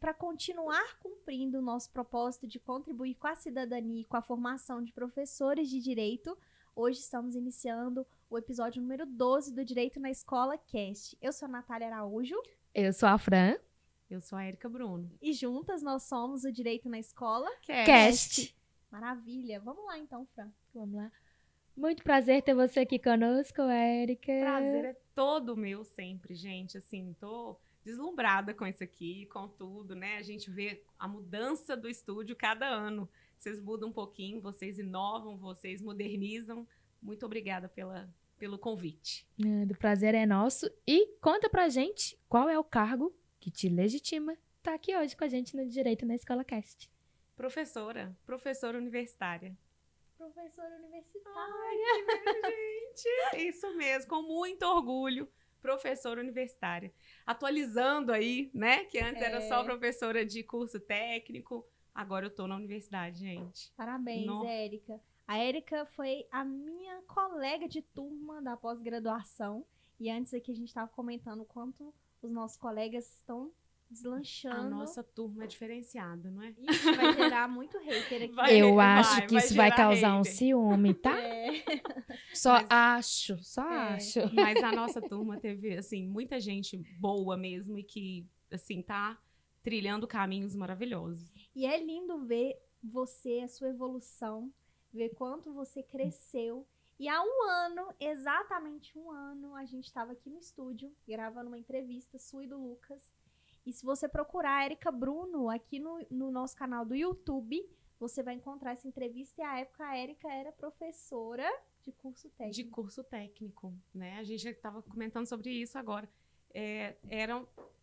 para continuar cumprindo o nosso propósito de contribuir com a cidadania e com a formação de professores de direito, hoje estamos iniciando o episódio número 12 do Direito na Escola Cast. Eu sou a Natália Araújo. Eu sou a Fran. Eu sou a Érica Bruno. E juntas nós somos o Direito na Escola Cast. Maravilha. Vamos lá então, Fran. Vamos lá. Muito prazer ter você aqui conosco, Érica. Prazer é todo meu sempre, gente. Assim, tô deslumbrada com isso aqui, com tudo, né? A gente vê a mudança do estúdio cada ano. Vocês mudam um pouquinho, vocês inovam, vocês modernizam. Muito obrigada pelo convite. O prazer é nosso. E conta pra gente qual é o cargo que te legitima estar aqui hoje com a gente no Direito na Escola Cast. Professora universitária. Professora universitária. Ai, gente, isso mesmo, com muito orgulho. Professora universitária. Atualizando aí, né? Que antes era só professora de curso técnico. Agora eu tô na universidade, gente. Parabéns, Érica. A Érica foi a minha colega de turma da pós-graduação. E antes aqui a gente estava comentando o quanto os nossos colegas estão deslanchando. A nossa turma é diferenciada, não é? Ixi, vai gerar muito hater aqui. Eu acho que isso vai causar um ciúme, tá? Só Mas- acho. Mas a nossa turma teve, assim, muita gente boa mesmo e que, assim, tá trilhando caminhos maravilhosos. E é lindo ver você, a sua evolução, ver quanto você cresceu. E há exatamente um ano, a gente estava aqui no estúdio, gravando uma entrevista sua e do Lucas. E se você procurar a Érica Bruno aqui no nosso canal do YouTube, você vai encontrar essa entrevista. E à época a Érica era professora de curso técnico. De curso técnico, né? A gente já estava comentando sobre isso agora.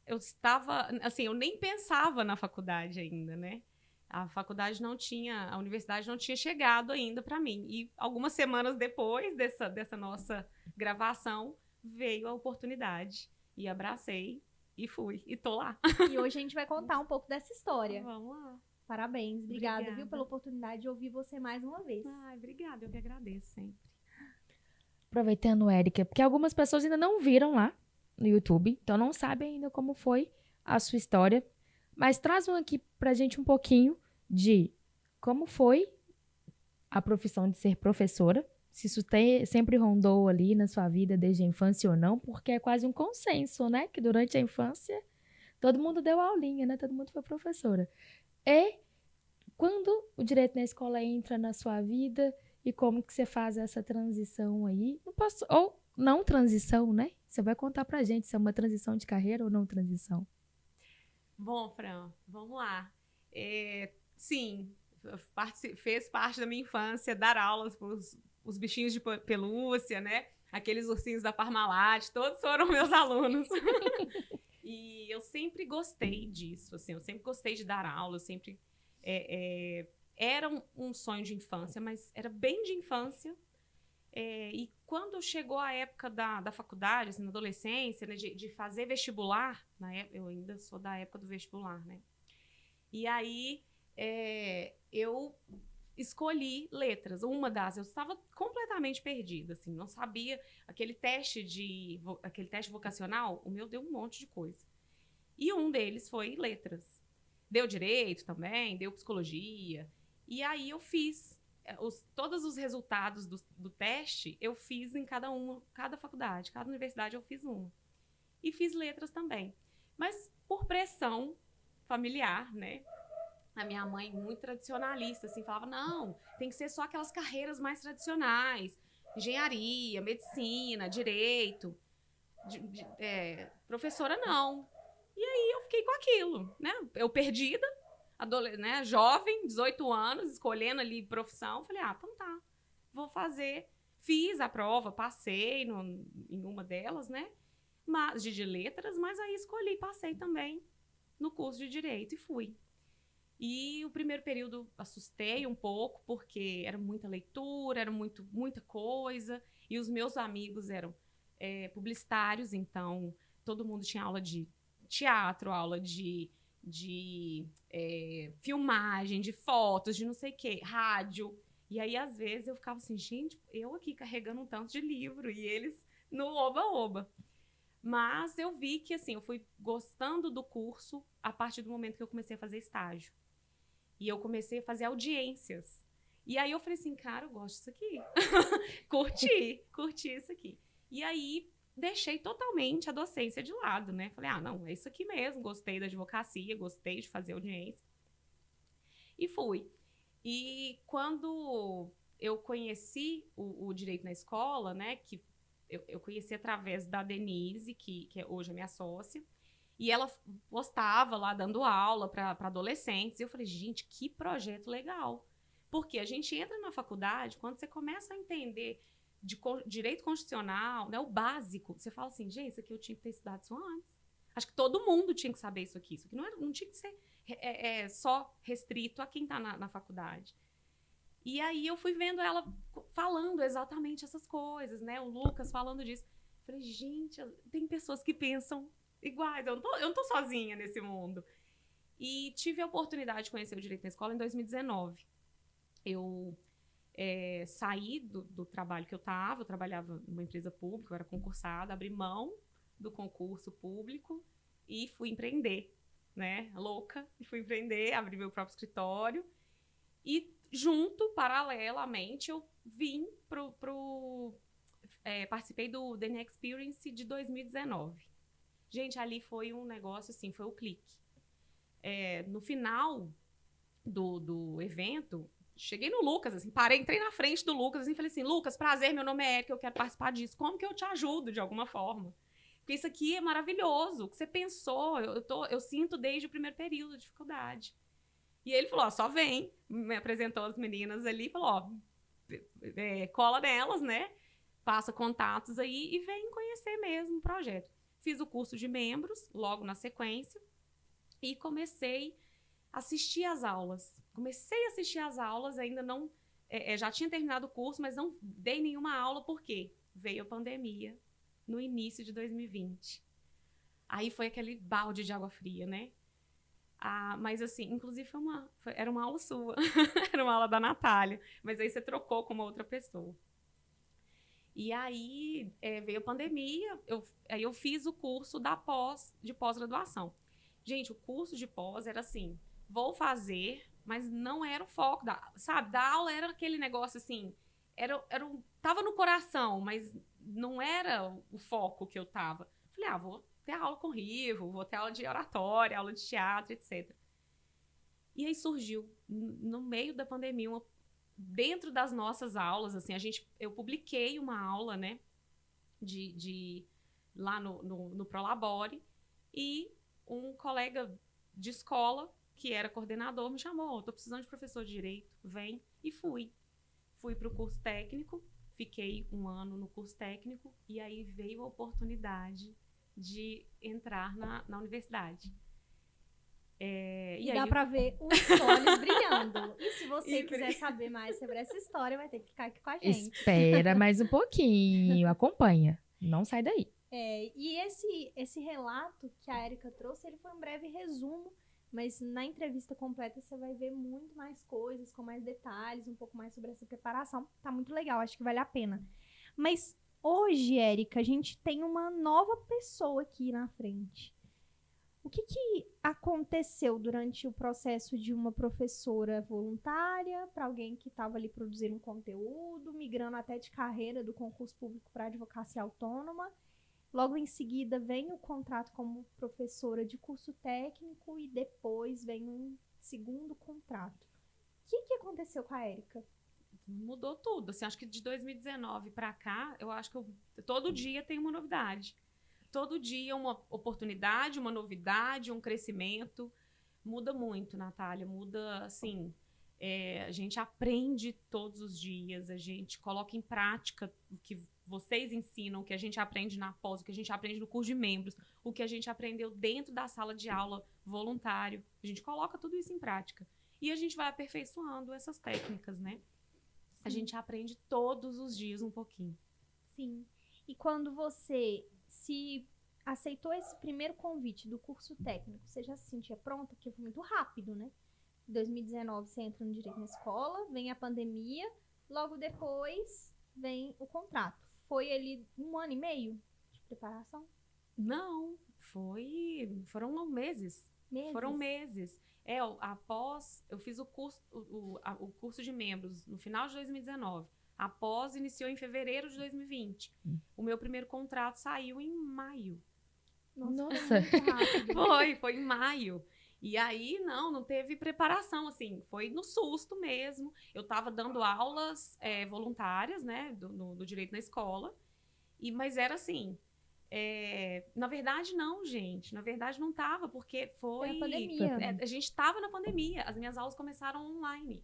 Eu estava, assim, eu nem pensava na faculdade ainda, né? A universidade não tinha chegado ainda para mim. E algumas semanas depois dessa nossa gravação, veio a oportunidade. E abracei e fui. E tô lá. E hoje a gente vai contar um pouco dessa história. Vamos lá. Parabéns, obrigada, Obrigada. viu, pela oportunidade de ouvir você mais uma vez. Ai, obrigada, eu que agradeço sempre. Aproveitando, Érica, porque algumas pessoas ainda não viram lá no YouTube, então não sabem ainda como foi a sua história. Mas trazam aqui pra gente um pouquinho de como foi a profissão de ser professora, se isso sempre rondou ali na sua vida desde a infância ou não, porque é quase um consenso, né? Que durante a infância todo mundo deu aulinha, né? Todo mundo foi professora. E quando o direito na escola entra na sua vida e como que você faz essa transição aí? Ou não transição, né? Você vai contar pra gente se é uma transição de carreira ou não transição. Bom, Fran, vamos lá. Sim, fez parte da minha infância dar aulas para os bichinhos de pelúcia, né? Aqueles ursinhos da Parmalat, todos foram meus alunos. E eu sempre gostei disso, assim, eu sempre gostei de dar aula, eu sempre... era um sonho de infância, mas era bem de infância. E quando chegou a época da faculdade, assim, na adolescência, né, de fazer vestibular, eu ainda sou da época do vestibular, né? E aí eu escolhi letras. Eu estava completamente perdida, assim, não sabia. Aquele teste vocacional, o meu deu um monte de coisa. E um deles foi letras. Deu direito também, deu psicologia. E aí eu fiz todos os resultados do teste, eu fiz em cada faculdade, cada universidade eu fiz uma. E fiz letras também. Mas por pressão familiar, né? A minha mãe, muito tradicionalista, assim, falava, não, tem que ser só aquelas carreiras mais tradicionais. Engenharia, medicina, direito. Professora, não. E aí eu fiquei com aquilo, né? Eu perdida, né, jovem, 18 anos, escolhendo ali profissão. Falei, então tá, vou fazer. Fiz a prova, passei em uma delas, né? Mas, de letras, mas aí escolhi, passei também no curso de direito e fui. E o primeiro período assustei um pouco, porque era muita leitura, era muita coisa. E os meus amigos eram publicitários, então todo mundo tinha aula de teatro, aula de filmagem, de fotos, de não sei o quê, rádio. E aí, às vezes, eu ficava assim, gente, eu aqui carregando um tanto de livro e eles no oba-oba. Mas eu vi que, assim, eu fui gostando do curso a partir do momento que eu comecei a fazer estágio. E eu comecei a fazer audiências. E aí eu falei assim, cara, eu gosto disso aqui. curti isso aqui. E aí deixei totalmente a docência de lado, né? Falei, não, é isso aqui mesmo. Gostei da advocacia, gostei de fazer audiência. E fui. E quando eu conheci o direito na escola, né? Que eu conheci através da Denise, que hoje é minha sócia. E ela postava lá, dando aula para adolescentes. E eu falei, gente, que projeto legal. Porque a gente entra na faculdade, quando você começa a entender de direito constitucional, né, o básico, você fala assim, gente, isso aqui eu tinha que ter estudado isso antes. Acho que todo mundo tinha que saber isso aqui. Isso aqui não tinha que ser só restrito a quem está na faculdade. E aí eu fui vendo ela falando exatamente essas coisas, né? O Lucas falando disso. Falei, gente, tem pessoas que pensam iguais. Eu não tô sozinha nesse mundo. E tive a oportunidade de conhecer o direito na escola em 2019. Eu saí do trabalho que eu trabalhava numa empresa pública, eu era concursada, abri mão do concurso público e fui empreender, né? Louca, e fui empreender, abri meu próprio escritório e paralelamente, eu vim participei do DNA Experience de 2019. Gente, ali foi um negócio assim, foi o clique. No final do evento, cheguei no Lucas, assim, entrei na frente do Lucas, assim, falei assim, Lucas, prazer, meu nome é Erika, eu quero participar disso. Como que eu te ajudo de alguma forma? Porque isso aqui é maravilhoso. O que você pensou, eu sinto desde o primeiro período de dificuldade. E ele falou, só vem. Me apresentou as meninas ali, falou, cola nelas, né? Passa contatos aí e vem conhecer mesmo o projeto. Fiz o curso de membros, logo na sequência, e comecei a assistir às aulas. Ainda não... já tinha terminado o curso, mas não dei nenhuma aula, por quê? Veio a pandemia no início de 2020. Aí foi aquele balde de água fria, né? Mas assim, inclusive era uma aula sua, era uma aula da Natália, mas aí você trocou com uma outra pessoa. E aí veio a pandemia, aí eu fiz o curso de pós-graduação. Gente, o curso de pós era assim, vou fazer, mas não era o foco da aula, era aquele negócio assim, tava no coração, mas não era o foco que eu tava. Falei, vou ter aula com Rivo, vou ter aula de oratória, aula de teatro, etc. E aí surgiu, no meio da pandemia, dentro das nossas aulas, assim, eu publiquei uma aula, né, lá no Prolabore, e um colega de escola, que era coordenador, me chamou, tô precisando de professor de direito, vem, e fui. Fui para o curso técnico, fiquei 1 ano no curso técnico, e aí veio a oportunidade de entrar na universidade. E dá pra ver os olhos brilhando. E se você quiser saber mais sobre essa história, vai ter que ficar aqui com a gente. Espera mais um pouquinho, acompanha. Não sai daí. E esse relato que a Erika trouxe, ele foi um breve resumo, mas na entrevista completa você vai ver muito mais coisas, com mais detalhes, um pouco mais sobre essa preparação. Tá muito legal, acho que vale a pena. Mas hoje, Erika, a gente tem uma nova pessoa aqui na frente. O que aconteceu durante o processo de uma professora voluntária para alguém que estava ali produzindo um conteúdo, migrando até de carreira do concurso público para advocacia autônoma? Logo em seguida vem o contrato como professora de curso técnico e depois vem um segundo contrato. O que aconteceu com a Erika? Mudou tudo. Assim, acho que de 2019 para cá, eu acho que todo dia tem uma novidade. Todo dia uma oportunidade, uma novidade, um crescimento. Muda muito, Natália. Muda, assim... a gente aprende todos os dias, a gente coloca em prática o que vocês ensinam, o que a gente aprende na pós, o que a gente aprende no curso de membros, o que a gente aprendeu dentro da sala de aula voluntário. A gente coloca tudo isso em prática. E a gente vai aperfeiçoando essas técnicas, né? Sim. A gente aprende todos os dias um pouquinho. Sim. E quando você se aceitou esse primeiro convite do curso técnico, você já se sentia pronta? Porque foi muito rápido, né? Em 2019 você entra no direito na escola, vem a pandemia, logo depois vem o contrato. Foi ali 1 ano e meio de preparação? Não, foram meses. Meses? Foram meses. Após, eu fiz o curso de membros no final de 2019. Após, iniciou em fevereiro de 2020. O meu primeiro contrato saiu em maio. Nossa. Foi muito rápido. Foi em maio. E aí, não teve preparação, assim, foi no susto mesmo. Eu estava dando aulas voluntárias, né, do direito na escola, mas era assim, na verdade não, gente, na verdade não estava, porque foi... Era pandemia. A gente estava na pandemia, as minhas aulas começaram online.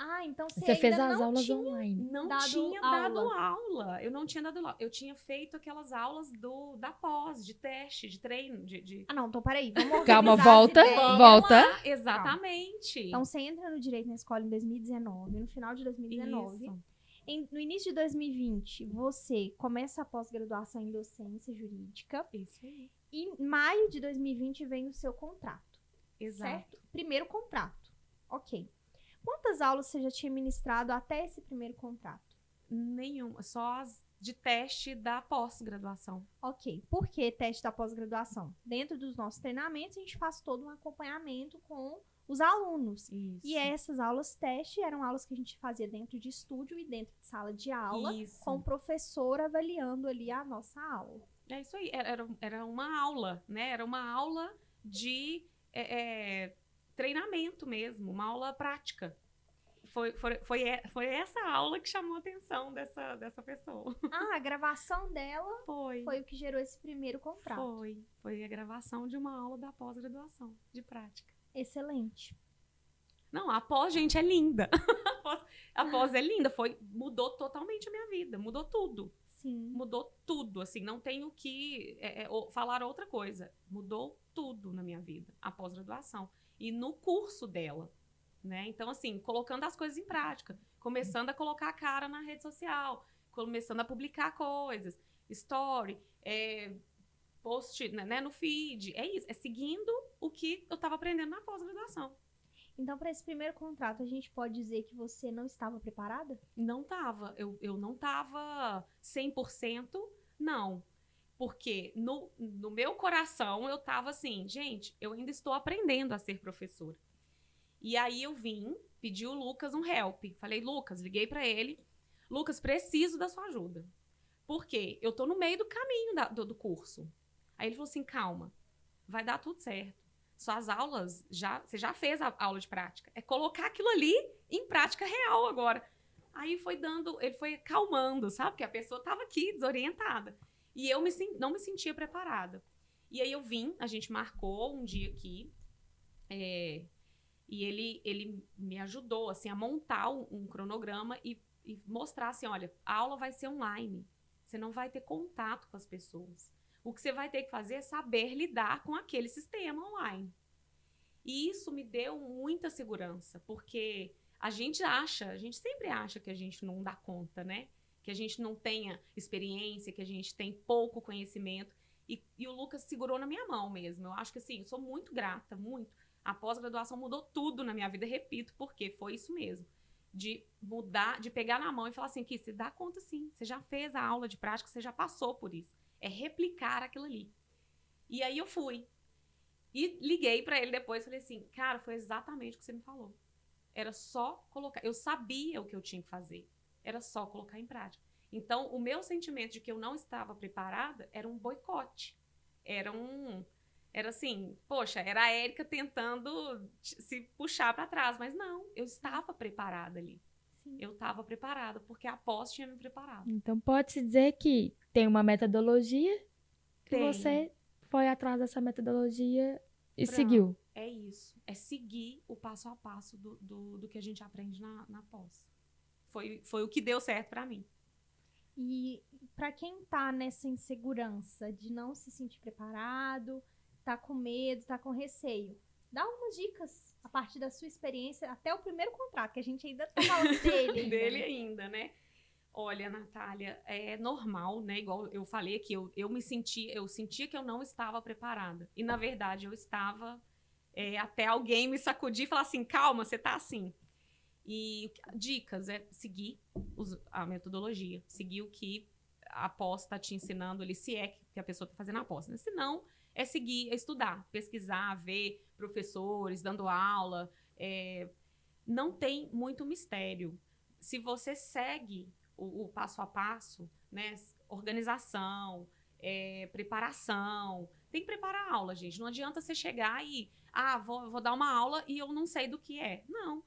Ah, então Você fez ainda as não aulas tinha online. Não dado tinha aula. dado aula. Eu não tinha dado aula. Eu tinha feito aquelas aulas da pós, de teste, de treino, Ah, não, então peraí, vamos Calma, organizar as volta, ideias. volta. Exatamente. Então você entra no Direito na escola em 2019, no final de 2019. Isso. No início de 2020, você começa a pós-graduação em docência jurídica. Isso aí. E em maio de 2020 vem o seu contrato. Exato. Certo? Primeiro contrato. Ok. Quantas aulas você já tinha ministrado até esse primeiro contrato? Nenhuma. Só as de teste da pós-graduação. Ok. Por que teste da pós-graduação? Dentro dos nossos treinamentos, a gente faz todo um acompanhamento com os alunos. Isso. E essas aulas teste eram aulas que a gente fazia dentro de estúdio e dentro de sala de aula, Isso. com o professor avaliando ali a nossa aula. É isso aí. Era uma aula, né? Era uma aula de treinamento mesmo, uma aula prática. Foi essa aula que chamou a atenção dessa pessoa. Ah, a gravação dela Foi foi o que gerou esse primeiro contrato. Foi a gravação de uma aula da pós-graduação, de prática. Excelente. Não, a pós, gente, é linda. A pós é linda. Mudou totalmente a minha vida. Mudou tudo. Sim. Mudou tudo. Assim, não tenho que falar outra coisa. Mudou tudo na minha vida, a pós-graduação. E no curso dela, né? Então, assim, colocando as coisas em prática. Começando a colocar a cara na rede social. Começando a publicar coisas. Story, post, né, no feed. É isso. É seguindo o que eu estava aprendendo na pós-graduação. Então, para esse primeiro contrato, a gente pode dizer que você não estava preparada? Não estava. Eu não estava 100%, não. Porque no meu coração eu estava assim, gente, eu ainda estou aprendendo a ser professora. E aí eu pedi o Lucas um help. Falei, Lucas, liguei para ele. Lucas, preciso da sua ajuda. Por quê? Eu tô no meio do caminho do curso. Aí ele falou assim, calma, vai dar tudo certo. Suas aulas, você já fez a aula de prática. É colocar aquilo ali em prática real agora. Aí ele foi acalmando, sabe? Porque a pessoa estava aqui, desorientada. E eu não me sentia preparada. E aí a gente marcou um dia aqui, e ele me ajudou, assim, a montar um cronograma e mostrar assim, olha, a aula vai ser online. Você não vai ter contato com as pessoas. O que você vai ter que fazer é saber lidar com aquele sistema online. E isso me deu muita segurança, porque a gente sempre acha que a gente não dá conta, né? Que a gente não tenha experiência, que a gente tem pouco conhecimento. E o Lucas segurou na minha mão mesmo. Eu acho que, assim, eu sou muito grata, muito. A pós-graduação mudou tudo na minha vida, repito, porque foi isso mesmo. De mudar, de pegar na mão e falar assim, Ki, você dá conta sim, você já fez a aula de prática, você já passou por isso. É replicar aquilo ali. E aí eu fui. E liguei pra ele depois e falei assim, cara, foi exatamente o que você me falou. Era só colocar. Eu sabia o que eu tinha que fazer. Era só colocar em prática. Então, o meu sentimento de que eu não estava preparada era um boicote. Era assim, poxa, era a Érica tentando se puxar para trás. Mas não, eu estava preparada ali. Sim. Eu estava preparada, porque a pós tinha me preparado. Então, pode-se dizer que tem uma metodologia que você foi atrás dessa metodologia e seguiu. É isso. É seguir o passo a passo do que a gente aprende na pós. Foi o que deu certo para mim. E para quem tá nessa insegurança de não se sentir preparado, tá com medo, tá com receio, dá umas dicas a partir da sua experiência, até o primeiro contrato, que a gente ainda tá falando dele. Dele ainda, né? Olha, Natália, é normal, né? Igual eu falei aqui, eu sentia que eu não estava preparada. E, na verdade, eu estava até alguém me sacudir e falar assim, calma, você tá assim. E dicas é seguir a metodologia, seguir o que a pós está te ensinando ali, se é que a pessoa está fazendo a pós, né? Se não, é seguir, é estudar, pesquisar, ver professores dando aula. Não tem muito mistério. Se você segue o passo a passo, né? Organização, preparação. Tem que preparar a aula, gente. Não adianta você chegar e, vou dar uma aula e eu não sei do que é. Não.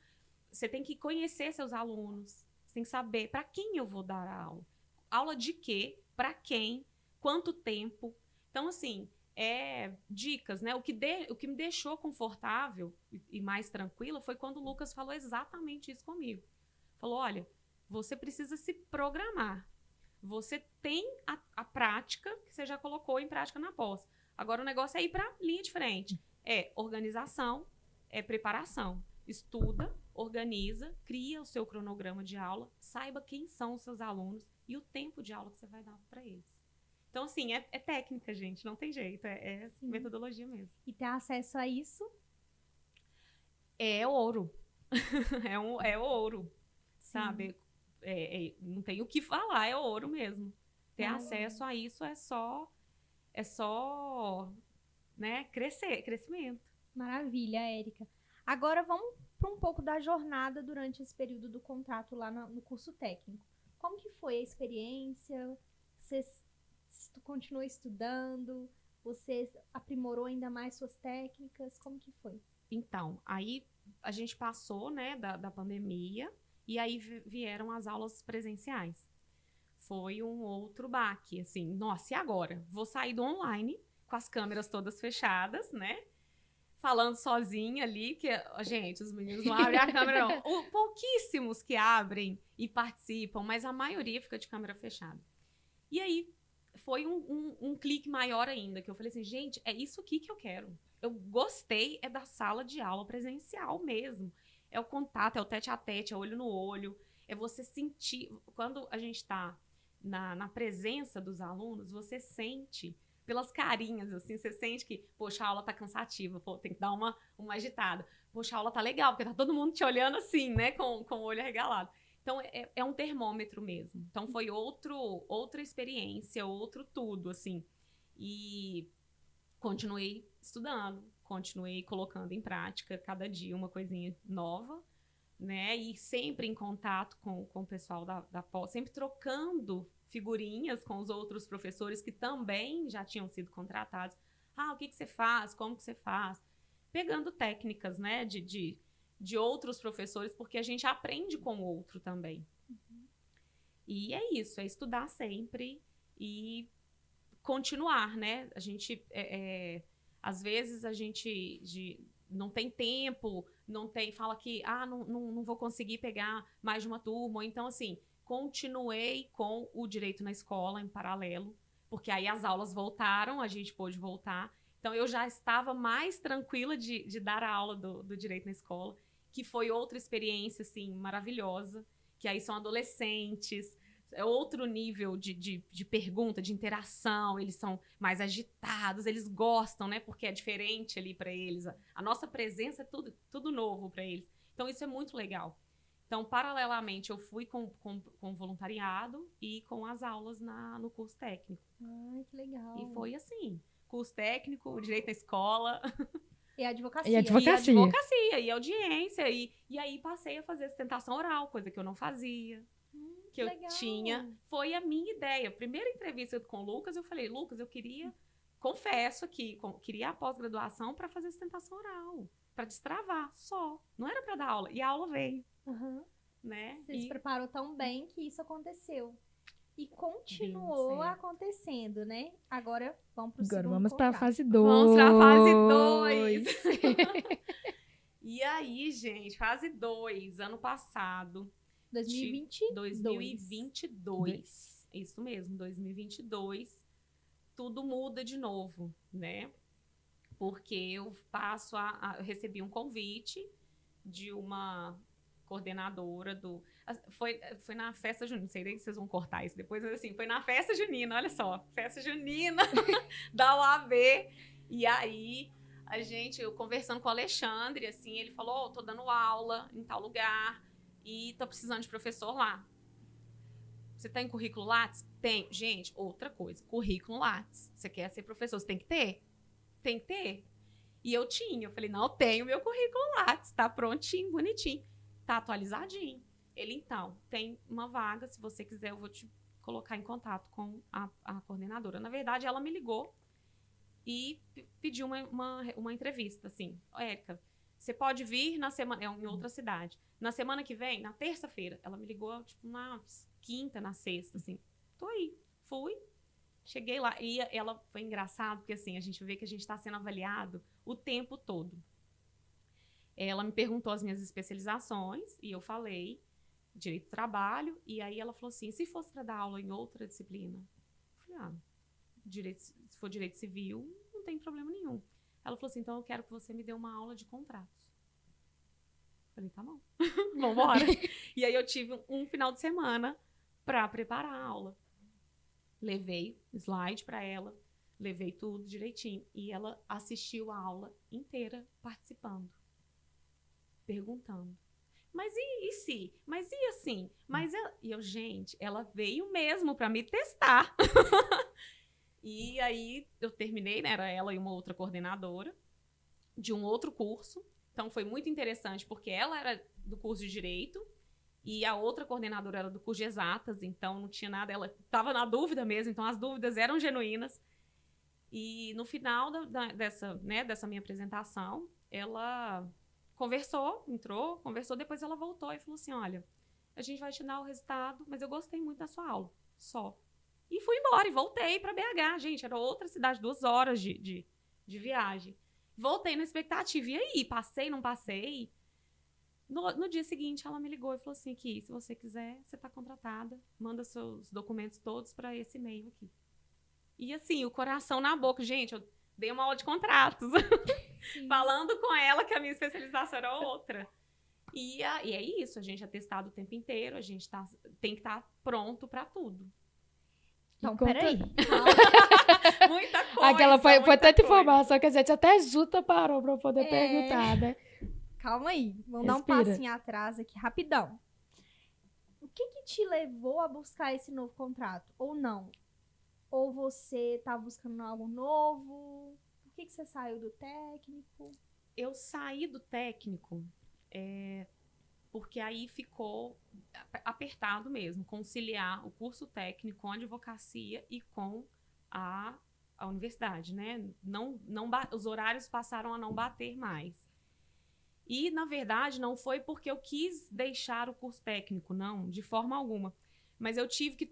Você tem que conhecer seus alunos. Você tem que saber para quem eu vou dar a aula. Aula de quê? Para quem? Quanto tempo? Então, assim, dicas, né? O que me deixou confortável e mais tranquila foi quando o Lucas falou exatamente isso comigo. Falou, olha, você precisa se programar. Você tem a prática, que você já colocou em prática na pós. Agora o negócio é ir para a linha de frente. É organização, é preparação. Estuda, organiza, cria o seu cronograma de aula, saiba quem são os seus alunos e o tempo de aula que você vai dar para eles. Então, assim, é técnica, gente, não tem jeito, é metodologia mesmo. E ter acesso a isso? É ouro. é ouro, sabe? Não tem o que falar, é ouro mesmo. Ter acesso a isso é só né, crescimento. Maravilha, Érica. Agora vamos para um pouco da jornada durante esse período do contrato lá no curso técnico. Como que foi a experiência? Você continuou estudando? Você aprimorou ainda mais suas técnicas? Como que foi? Então, aí a gente passou, né, da pandemia e aí vieram as aulas presenciais. Foi um outro baque, assim, nossa, e agora? Vou sair do online com as câmeras todas fechadas, né? Falando sozinha ali, que, gente, os meninos não abrem a câmera, não. Pouquíssimos que abrem e participam, mas a maioria fica de câmera fechada. E aí, foi um clique maior ainda, que eu falei assim, gente, é isso aqui que eu quero. Eu gostei, da sala de aula presencial mesmo. É o contato, é o tete-a-tete, é olho no olho, é você sentir. Quando a gente está na presença dos alunos, você sente pelas carinhas, assim, você sente que, poxa, a aula tá cansativa, tem que dar uma agitada. Poxa, a aula tá legal, porque tá todo mundo te olhando assim, né, com o olho arregalado. Então, é um termômetro mesmo. Então, foi outra experiência, outro tudo, assim. E continuei estudando, continuei colocando em prática, cada dia uma coisinha nova, né? E sempre em contato com o pessoal da pós, sempre trocando figurinhas com os outros professores que também já tinham sido contratados. O que você faz? Como que você faz? Pegando técnicas, né, de outros professores, porque a gente aprende com o outro também. Uhum. E é isso, é estudar sempre e continuar, né? A gente, às vezes a gente não tem tempo, fala que, não vou conseguir pegar mais de uma turma, ou então, assim, continuei com o direito na escola em paralelo, porque aí as aulas voltaram, a gente pôde voltar. Então, eu já estava mais tranquila de dar a aula do direito na escola, que foi outra experiência, assim, maravilhosa, que aí são adolescentes, é outro nível de pergunta, de interação, eles são mais agitados, eles gostam, né, porque é diferente ali para eles, a nossa presença é tudo novo para eles. Então, isso é muito legal. Então, paralelamente, eu fui com voluntariado e com as aulas no curso técnico. Ai, que legal. E foi assim, curso técnico, direito na escola. E advocacia. E advocacia. E advocacia, e audiência. E aí passei a fazer sustentação oral, coisa que eu não fazia. Que legal. Eu tinha. Foi a minha ideia. Primeira entrevista com o Lucas, eu falei, Lucas, eu confesso aqui, queria a pós-graduação para fazer sustentação oral. Para destravar, só. Não era para dar aula. E a aula veio. Uhum. Né? Você se preparou tão bem que isso aconteceu. E continuou acontecendo, né? Agora vamos para o segundo vamos para a fase 2. Vamos para a fase 2. E aí, gente, fase 2, ano passado. 2022. Isso mesmo, 2022. Tudo muda de novo, né? Porque eu eu recebi um convite de uma coordenadora foi na festa junina, não sei nem se vocês vão cortar isso depois, mas assim, foi na festa junina, olha só, festa junina da UAB, e aí eu conversando com o Alexandre, assim, ele falou, tô dando aula em tal lugar e tô precisando de professor lá. Você tem currículo Lattes? Tem. Gente, outra coisa. Currículo Lattes. Você quer ser professor, você tem que ter? Tem que ter. E eu tinha. Eu falei, não, eu tenho meu currículo Lattes. Tá prontinho, bonitinho. Tá atualizadinho. Ele, então, tem uma vaga. Se você quiser, eu vou te colocar em contato com a coordenadora. Na verdade, ela me ligou e pediu uma entrevista, assim. Érica, você pode vir na semana... É em outra cidade. Na semana que vem, na terça-feira, ela me ligou, tipo, na quinta, na sexta, assim. Tô aí. Fui. Cheguei lá. E ela foi engraçado, porque, assim, a gente vê que a gente está sendo avaliado o tempo todo. Ela me perguntou as minhas especializações e eu falei direito do trabalho. E aí ela falou assim, se fosse para dar aula em outra disciplina? Eu falei, se for direito civil, não tem problema nenhum. Ela falou assim, então eu quero que você me dê uma aula de contratos. Falei, tá bom, vambora. E aí eu tive um final de semana para preparar a aula. Levei slide para ela, levei tudo direitinho. E ela assistiu a aula inteira participando, perguntando. Mas e se? Mas e assim? Gente, ela veio mesmo para me testar. E aí eu terminei, né? Era ela e uma outra coordenadora de um outro curso. Então foi muito interessante, porque ela era do curso de Direito e a outra coordenadora era do curso de Exatas, então não tinha nada, ela estava na dúvida mesmo, então as dúvidas eram genuínas. E no final dessa minha apresentação, ela conversou, depois ela voltou e falou assim, olha, a gente vai te dar o resultado, mas eu gostei muito da sua aula, só. E fui embora, e voltei para BH, gente, era outra cidade, 2 horas de viagem. Voltei na expectativa, e aí, passei, não passei? No dia seguinte, ela me ligou e falou assim, aqui, se você quiser, você está contratada, manda seus documentos todos para esse e-mail aqui. E assim, o coração na boca, gente, eu dei uma aula de contratos, falando com ela que a minha especialização era outra. E é isso, a gente é testado o tempo inteiro, a gente tem que estar pronto para tudo. Então, peraí. Muita coisa. Aquela foi tanta informação que a gente até junta parou pra poder perguntar, né? Calma aí. Vamos dar um passinho atrás aqui, rapidão. O que te levou a buscar esse novo contrato? Ou não? Ou você tá buscando algo novo? Por que você saiu do técnico? Eu saí do técnico porque aí ficou apertado mesmo, conciliar o curso técnico com a advocacia e com a universidade, né? Os horários passaram a não bater mais. E, na verdade, não foi porque eu quis deixar o curso técnico, não, de forma alguma. Mas eu tive que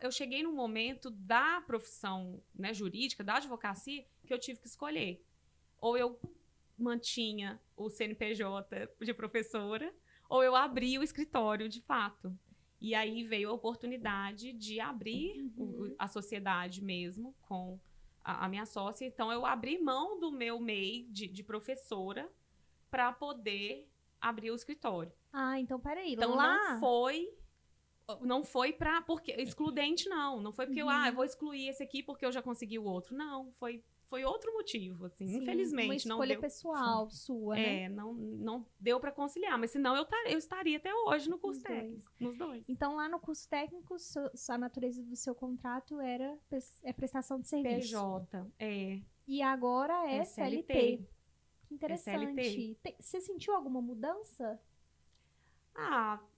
eu cheguei num momento da profissão, né, jurídica, da advocacia, que eu tive que escolher. Ou eu mantinha o CNPJ de professora, ou eu abri o escritório de fato. E aí veio a oportunidade de abrir a sociedade mesmo com a minha sócia. Então, eu abri mão do meu MEI de professora para poder abrir o escritório. Ah, então peraí. Então, não foi para... porque excludente, não. Não foi porque eu vou excluir esse aqui porque eu já consegui o outro. Não, foi outro motivo, assim. Sim, infelizmente, não deu. Uma escolha pessoal sua, né? Não deu para conciliar. Mas senão eu estaria até hoje no curso técnico. Nos dois. Então, lá no curso técnico, a natureza do seu contrato é prestação de serviço. PJ, E agora é CLT. Que interessante. CLT. Você sentiu alguma mudança?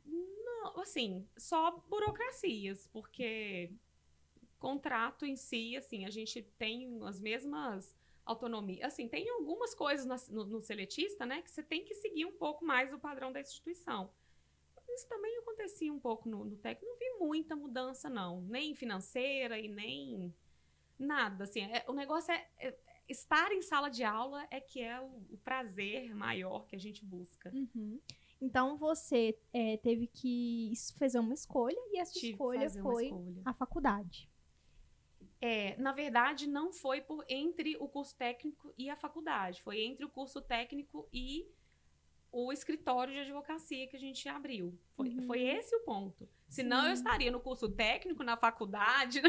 Não, assim, só burocracias, porque contrato em si, assim, a gente tem as mesmas autonomias. Assim, tem algumas coisas no seletista, né, que você tem que seguir um pouco mais o padrão da instituição. Isso também acontecia um pouco no técnico. Não vi muita mudança, não. Nem financeira e nem nada. Assim, o negócio estar em sala de aula que é o prazer maior que a gente busca. Uhum. Então, você teve que fazer uma escolha e essa escolha foi a faculdade. Na verdade, não foi entre o curso técnico e a faculdade. Foi entre o curso técnico e o escritório de advocacia que a gente abriu. Foi esse o ponto. Senão, eu estaria no curso técnico, na faculdade,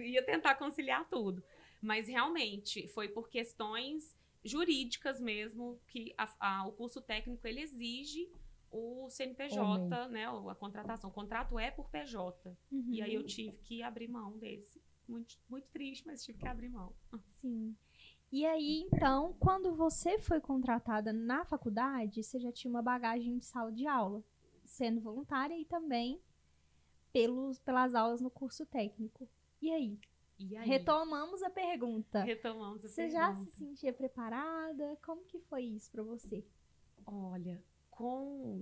ia tentar conciliar tudo. Mas, realmente, foi por questões jurídicas mesmo que o curso técnico ele exige o CNPJ, né, a contratação. O contrato é por PJ. E aí eu tive que abrir mão desse. Muito, muito triste, mas tive que abrir mão. Sim. E aí, então, quando você foi contratada na faculdade, você já tinha uma bagagem de sala de aula, sendo voluntária e também pelas aulas no curso técnico. E aí? Retomamos a pergunta. Você já se sentia preparada? Como que foi isso para você? Olha,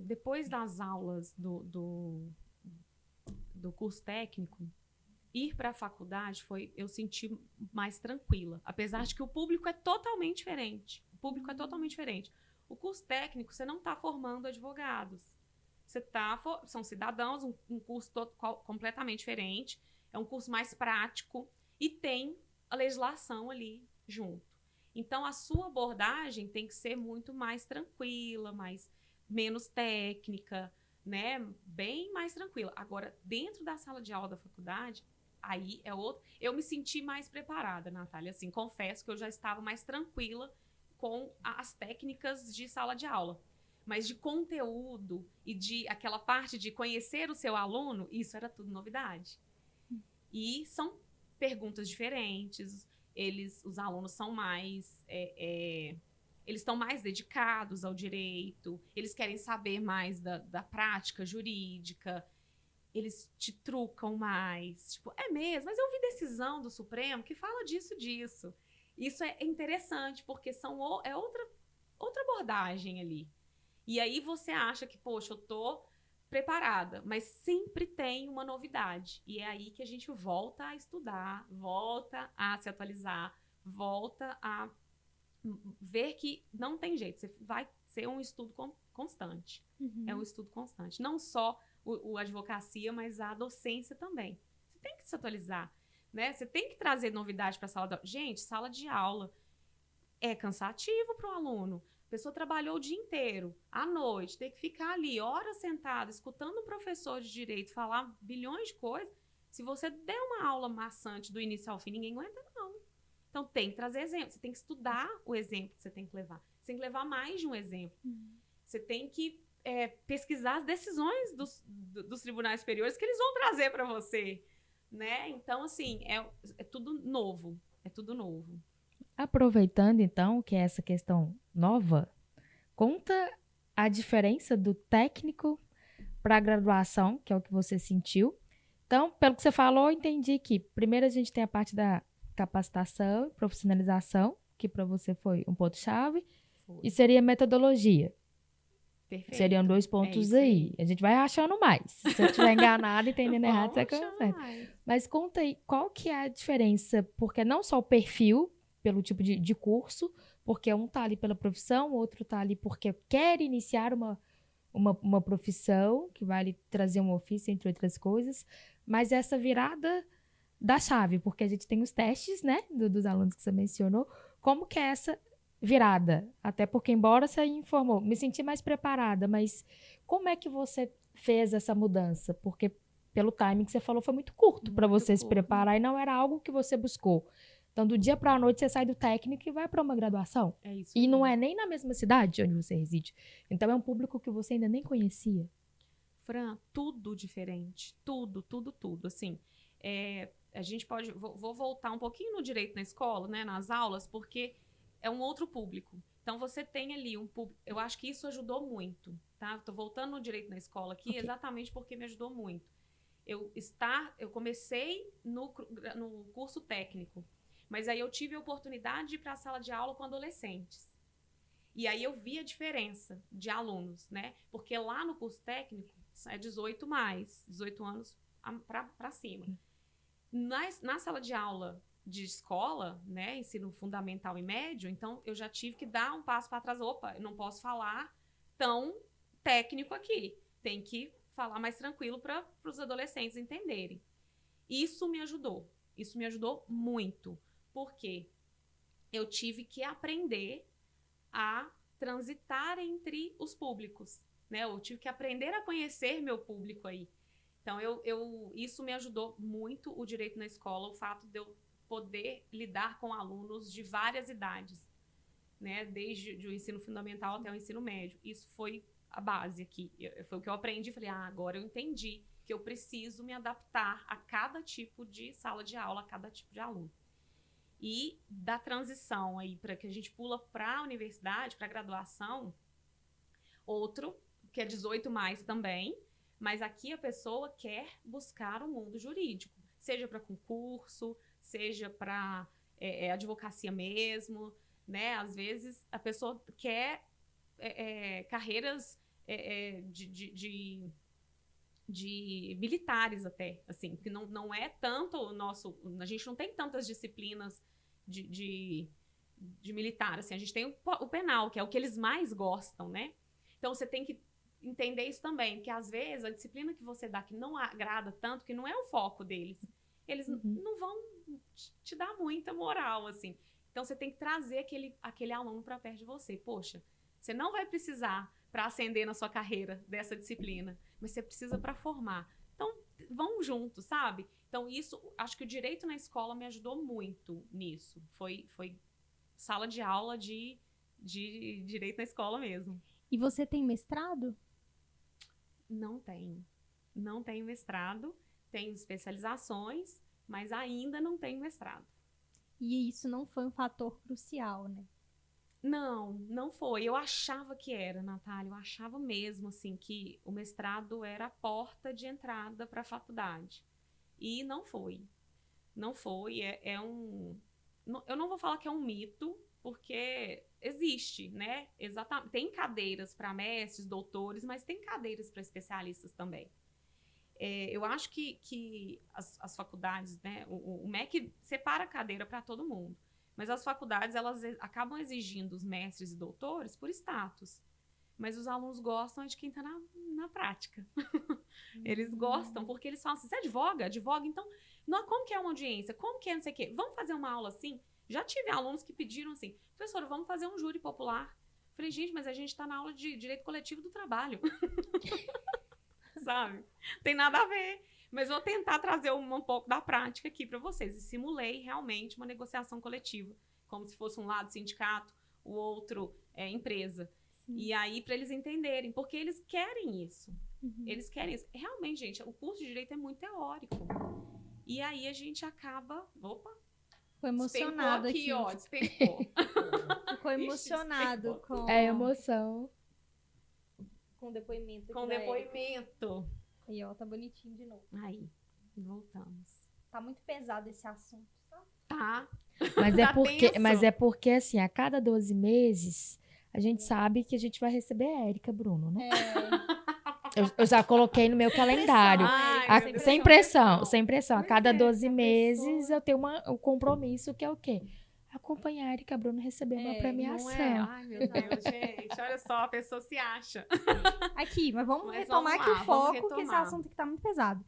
depois das aulas do curso técnico, ir para a faculdade eu senti mais tranquila, apesar de que o público é totalmente diferente. O curso técnico, você não está formando advogados. São cidadãos, um curso completamente diferente, é um curso mais prático e tem a legislação ali junto. Então, a sua abordagem tem que ser muito mais tranquila, menos técnica, né? Bem mais tranquila. Agora, dentro da sala de aula da faculdade, aí é outro. Eu me senti mais preparada, Natália. Assim, confesso que eu já estava mais tranquila com as técnicas de sala de aula. Mas de conteúdo e de aquela parte de conhecer o seu aluno, isso era tudo novidade. E são perguntas diferentes. Os alunos são mais... eles estão mais dedicados ao direito. Eles querem saber mais da prática jurídica. Eles te trucam mais. Tipo, é mesmo, mas eu vi decisão do Supremo que fala disso. Isso é interessante, porque é outra abordagem ali. E aí você acha que, poxa, eu tô preparada, mas sempre tem uma novidade. E é aí que a gente volta a estudar, volta a se atualizar, volta a ver que não tem jeito. Você vai ser um estudo constante. É um estudo constante. Não só a advocacia, mas a docência também. Você tem que se atualizar, né? Você tem que trazer novidade para a sala de aula. Gente, sala de aula é cansativo para o aluno. A pessoa trabalhou o dia inteiro, à noite, tem que ficar ali, horas sentada, escutando um professor de direito falar bilhões de coisas. Se você der uma aula maçante do início ao fim, ninguém aguenta, não. Então, tem que trazer exemplo. Você tem que estudar o exemplo que você tem que levar. Você tem que levar mais de um exemplo. Você tem que pesquisar as decisões dos tribunais superiores que eles vão trazer para você, né? Então, assim, é tudo novo. É tudo novo. Aproveitando, então, que é essa questão nova, conta a diferença do técnico para a graduação, que é o que você sentiu. Então, pelo que você falou, eu entendi que primeiro a gente tem a parte da capacitação, profissionalização, que para você foi um ponto-chave, e seria metodologia. Perfeito. Seriam 2 pontos aí. A gente vai achando mais. Se eu estiver enganada, entendendo errado, você consegue. Mas conta aí, qual que é a diferença? Porque não só o perfil, pelo tipo de curso, porque um tá ali pela profissão, o outro tá ali porque quer iniciar uma profissão, que vai lhe trazer um ofício, entre outras coisas, mas essa virada da chave, porque a gente tem os testes, né, dos alunos que você mencionou, como que é essa virada? Até porque, embora você informou, me senti mais preparada, mas como é que você fez essa mudança? Porque pelo timing que você falou, foi muito curto para você se preparar e não era algo que você buscou. Então, do dia para a noite, você sai do técnico e vai para uma graduação. É isso. E não é nem na mesma cidade onde você reside. Então, é um público que você ainda nem conhecia. Fran, tudo diferente. Tudo. Assim, a gente pode... Vou voltar um pouquinho no direito na escola, né, nas aulas, porque é um outro público. Então, você tem ali um público... Eu acho que isso ajudou muito, tá? Estou voltando no direito na escola aqui, exatamente porque me ajudou muito. Eu comecei no curso técnico, mas aí eu tive a oportunidade de ir para a sala de aula com adolescentes. E aí eu vi a diferença de alunos, né? Porque lá no curso técnico é 18 anos para cima. Na sala de aula de escola, né, ensino fundamental e médio, então eu já tive que dar um passo para trás. Opa, eu não posso falar tão técnico aqui. Tem que falar mais tranquilo para os adolescentes entenderem. Isso me ajudou muito. Porque eu tive que aprender a transitar entre os públicos, né? Eu tive que aprender a conhecer meu público aí. Então, isso me ajudou muito, o direito na escola, o fato de eu poder lidar com alunos de várias idades, né? Desde o ensino fundamental até o ensino médio. Isso foi a base aqui. Foi o que eu aprendi. Falei, agora eu entendi que eu preciso me adaptar a cada tipo de sala de aula, a cada tipo de aluno. E da transição aí, para que a gente pula para a universidade, para a graduação, outro, que é 18 mais também, mas aqui a pessoa quer buscar o mundo jurídico, seja para concurso, seja para advocacia mesmo, né? Às vezes a pessoa quer carreiras de militares até, assim, que não é tanto o nosso... A gente não tem tantas disciplinas de militar, assim, a gente tem o penal, que é o que eles mais gostam, né? Então, você tem que entender isso também, que às vezes a disciplina que você dá que não agrada tanto, que não é o foco deles, eles não vão te dar muita moral, assim. Então, você tem que trazer aquele aluno para perto de você. Poxa, você não vai precisar para ascender na sua carreira dessa disciplina, mas você precisa para formar. Então, vão juntos, sabe? Então, isso, acho que o direito na escola me ajudou muito nisso. Foi sala de aula de direito na escola mesmo. E você tem mestrado? Não tenho. Não tenho mestrado. Tenho especializações, mas ainda não tenho mestrado. E isso não foi um fator crucial, né? Não foi. Eu achava que era, Natália. Eu achava mesmo, assim, que o mestrado era a porta de entrada para a faculdade. E não foi. Não foi. Eu não vou falar que é um mito, porque existe, né? Exatamente. Tem cadeiras para mestres, doutores, mas tem cadeiras para especialistas também. Eu acho que as faculdades, né? O MEC separa a cadeira para todo mundo. Mas as faculdades, elas acabam exigindo os mestres e doutores por status. Mas os alunos gostam de quem está na prática. Eles gostam, porque eles falam assim, você advoga? Advoga? Então, como que é uma audiência? Como que é não sei o quê? Vamos fazer uma aula assim? Já tive alunos que pediram assim, professora, vamos fazer um júri popular. Falei, gente, mas a gente está na aula de direito coletivo do trabalho. Sabe? Tem nada a ver. Mas vou tentar trazer um pouco da prática aqui para vocês. E simulei realmente uma negociação coletiva, como se fosse um lado sindicato, o outro empresa. Sim. E aí, para eles entenderem, porque eles querem isso. Uhum. Eles querem isso. Realmente, gente, o curso de Direito é muito teórico. E aí a gente acaba... Opa! Ficou emocionado aqui. Ó, despencou. Ficou emocionado com... É emoção. Com o depoimento. Com depoimento. E ó, tá bonitinho de novo. Aí, voltamos. Tá muito pesado esse assunto, sabe? Tá. Mas é porque, assim, a cada 12 meses, a gente sabe que a gente vai receber a Érica Bruno, né? Eu já coloquei no meu calendário. Sem pressão. A cada 12 meses eu tenho um compromisso que é o quê? Acompanhar a Érica Bruno receber uma premiação. Ai, meu Deus, gente. Olha só, a pessoa se acha. Aqui, mas vamos retomar aqui o foco, que esse assunto aqui tá muito pesado.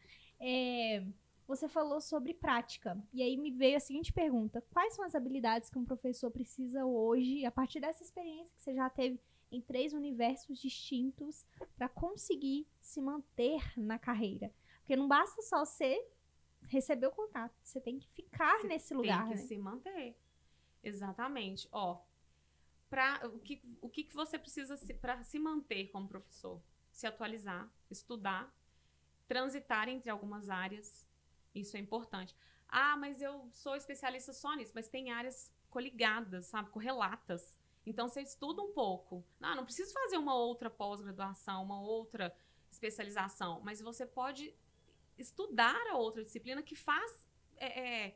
Você falou sobre prática. E aí me veio a seguinte pergunta. Quais são as habilidades que um professor precisa hoje, a partir dessa experiência que você já teve em 3 universos distintos, para conseguir se manter na carreira? Porque não basta só você receber o contato. Você tem que ficar nesse lugar, né? Tem que né? se manter. Exatamente. O que você precisa para se manter como professor? Se atualizar, estudar, transitar entre algumas áreas. Isso é importante. Mas eu sou especialista só nisso. Mas tem áreas coligadas, sabe? Correlatas. Então, você estuda um pouco. Não precisa fazer uma outra pós-graduação, uma outra especialização. Mas você pode estudar a outra disciplina que faz...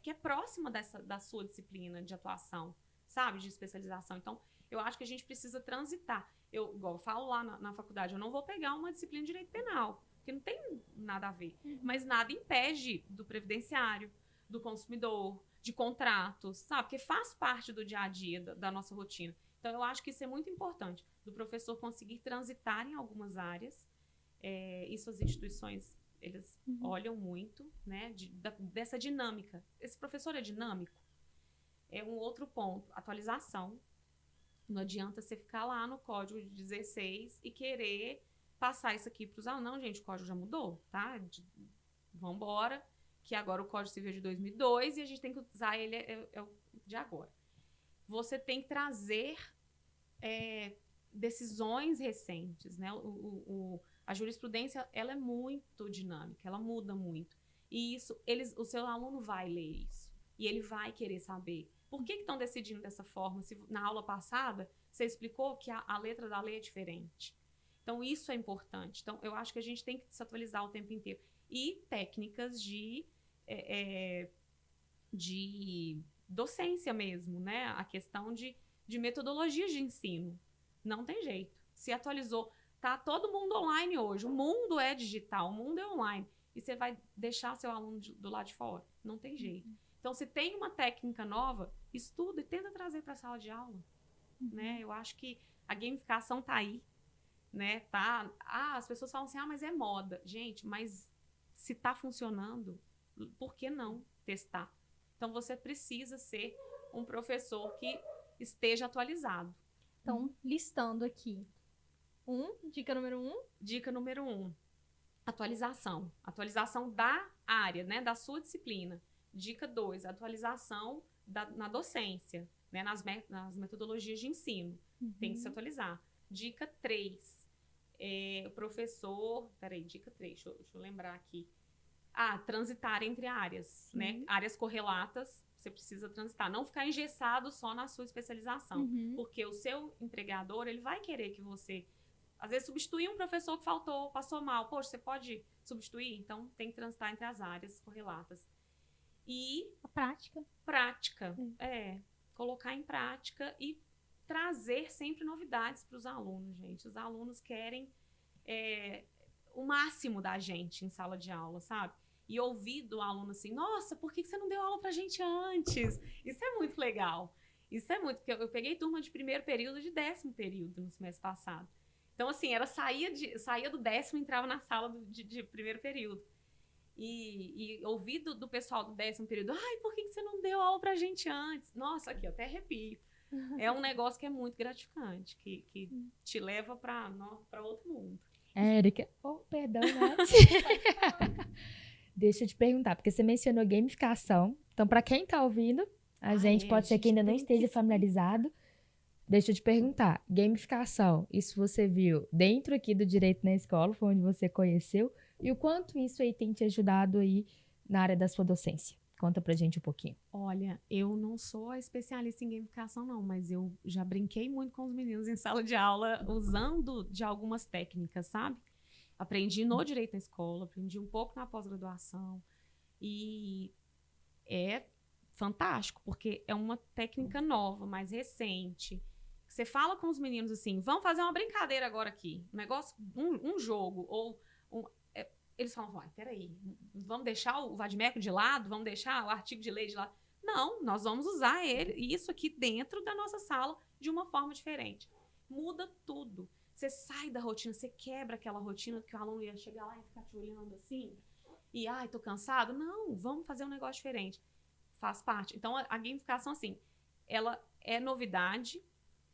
que é próxima da sua disciplina de atuação, sabe? De especialização. Então, eu acho que a gente precisa transitar. Igual eu falo lá na faculdade, eu não vou pegar uma disciplina de direito penal, porque não tem nada a ver. Mas nada impede do previdenciário, do consumidor, de contratos, sabe? Porque faz parte do dia a dia, da nossa rotina. Então, eu acho que isso é muito importante, do professor conseguir transitar em algumas áreas. Isso as instituições... Eles olham muito, né, dessa dinâmica. Esse professor é dinâmico? É um outro ponto. Atualização. Não adianta você ficar lá no código de 16 e querer passar isso aqui para os alunos. Não, gente, o código já mudou, tá? Vamos embora, que agora o Código Civil é de 2002 e a gente tem que usar ele de agora. Você tem que trazer decisões recentes, né? A jurisprudência, ela é muito dinâmica, ela muda muito. E isso, o seu aluno vai ler isso. E ele vai querer saber por que estão decidindo dessa forma. Se na aula passada você explicou que a letra da lei é diferente. Então, isso é importante. Então, eu acho que a gente tem que se atualizar o tempo inteiro. E técnicas de docência mesmo, né? A questão de metodologias de ensino. Não tem jeito. Se atualizou. Tá todo mundo online hoje. O mundo é digital, o mundo é online. E você vai deixar seu aluno do lado de fora? Não tem jeito. Então, se tem uma técnica nova, estuda e tenta trazer para a sala de aula. Né? Eu acho que a gamificação tá aí. Né? Tá, as pessoas falam assim, mas é moda. Gente, mas se tá funcionando, por que não testar? Então, você precisa ser um professor que esteja atualizado. Então, listando aqui. Dica número 1. Dica número 1. Atualização. Atualização da área, né? Da sua disciplina. Dica 2. Atualização na docência, né? Nas metodologias de ensino. Tem que se atualizar. Dica 3. O professor... Peraí, dica 3. Deixa eu lembrar aqui. Transitar entre áreas, né? Áreas correlatas, você precisa transitar. Não ficar engessado só na sua especialização. Porque o seu empregador, ele vai querer que você... Às vezes, substituir um professor que faltou, passou mal. Poxa, você pode substituir? Então, tem que transitar entre as áreas correlatas. E... a prática. Prática. Colocar em prática e trazer sempre novidades para os alunos, gente. Os alunos querem o máximo da gente em sala de aula, sabe? E ouvir do aluno assim, nossa, por que você não deu aula pra gente antes? Isso é muito legal. Isso é muito... Porque eu peguei turma de primeiro período e de 10º período no semestre passado. Então, assim, saía do 10º e entrava na sala de primeiro período. E ouvir do pessoal do 10º período, por que você não deu aula pra gente antes? Nossa, aqui, eu até arrepio. É um negócio que é muito gratificante, que te leva pra outro mundo. Érica, perdão, Nath. Deixa eu te perguntar, porque você mencionou gamificação. Então, para quem tá ouvindo, pode ser que ainda não esteja familiarizado. Deixa eu te perguntar, gamificação, isso você viu dentro aqui do Direito na Escola, foi onde você conheceu, e o quanto isso aí tem te ajudado aí na área da sua docência? Conta pra gente um pouquinho. Olha, eu não sou a especialista em gamificação não, mas eu já brinquei muito com os meninos em sala de aula, usando de algumas técnicas, sabe? Aprendi no Direito na Escola, aprendi um pouco na pós-graduação, e é fantástico, porque é uma técnica nova, mais recente. Você fala com os meninos assim, vamos fazer uma brincadeira agora aqui, um negócio, um jogo, ou eles falam, peraí, vamos deixar o vade-mecum de lado, vamos deixar o artigo de lei de lado. Não, nós vamos usar isso aqui dentro da nossa sala de uma forma diferente. Muda tudo. Você sai da rotina, você quebra aquela rotina que o aluno ia chegar lá e ficar te olhando assim, e, tô cansado. Não, vamos fazer um negócio diferente. Faz parte. Então, a gamificação, assim, ela é novidade,